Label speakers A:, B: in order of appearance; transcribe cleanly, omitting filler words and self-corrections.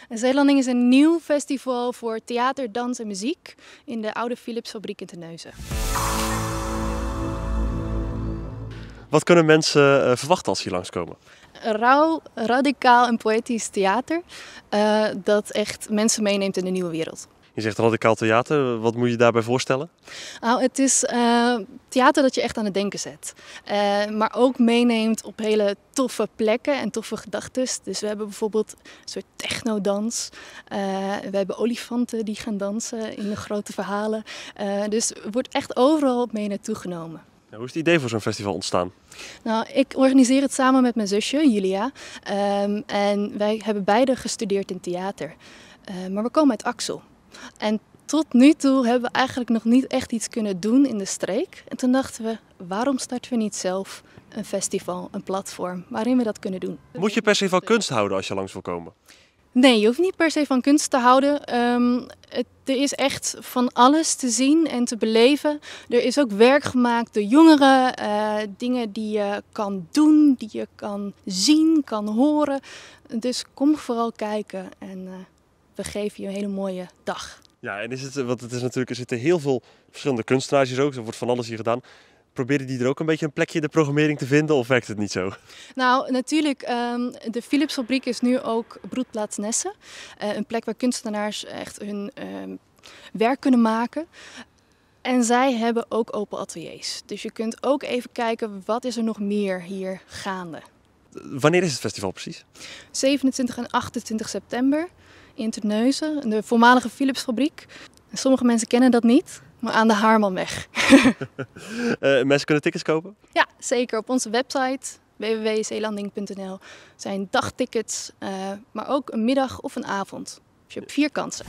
A: Zeelanding is een nieuw festival voor theater, dans en muziek in de oude Philipsfabriek in Terneuzen.
B: Wat kunnen mensen verwachten als ze hier langskomen?
A: Rauw, radicaal en poëtisch theater dat echt mensen meeneemt in de nieuwe wereld.
B: Je zegt radicaal theater, wat moet je daarbij voorstellen?
A: Nou, het is theater dat je echt aan het denken zet. Maar ook meeneemt op hele toffe plekken en toffe gedachten. Dus we hebben bijvoorbeeld een soort technodans. We hebben olifanten die gaan dansen in de grote verhalen. Dus er wordt echt overal mee naartoe genomen.
B: Hoe is het idee voor zo'n festival ontstaan?
A: Nou, ik organiseer het samen met mijn zusje, Julia. En wij hebben beide gestudeerd in theater. Maar we komen uit Axel. En tot nu toe hebben we eigenlijk nog niet echt iets kunnen doen in de streek. En toen dachten we, waarom starten we niet zelf een festival, een platform waarin we dat kunnen doen?
B: Moet je per se van kunst houden als je langs wil komen?
A: Nee, je hoeft niet per se van kunst te houden. Er is echt van alles te zien en te beleven. Er is ook werk gemaakt door jongeren, dingen die je kan doen, die je kan zien, kan horen. Dus kom vooral kijken en we geven je een hele mooie dag.
B: Ja, en want het is natuurlijk, er zitten heel veel verschillende kunstenaars hier ook. Er wordt van alles hier gedaan. Proberen die er ook een beetje een plekje in de programmering te vinden of werkt het niet zo?
A: Nou, natuurlijk, de Philipsfabriek is nu ook broedplaats Nessen. Een plek waar kunstenaars echt hun werk kunnen maken. En zij hebben ook open ateliers. Dus je kunt ook even kijken, wat is er nog meer hier gaande?
B: Wanneer is het festival precies?
A: 27 en 28 september in Terneuzen, de voormalige Philipsfabriek. Sommige mensen kennen dat niet, maar aan de Haarmanweg.
B: Mensen kunnen tickets kopen?
A: Ja, zeker. Op onze website www.zeelanding.nl zijn dagtickets, maar ook een middag of een avond. Dus je hebt 4 kansen.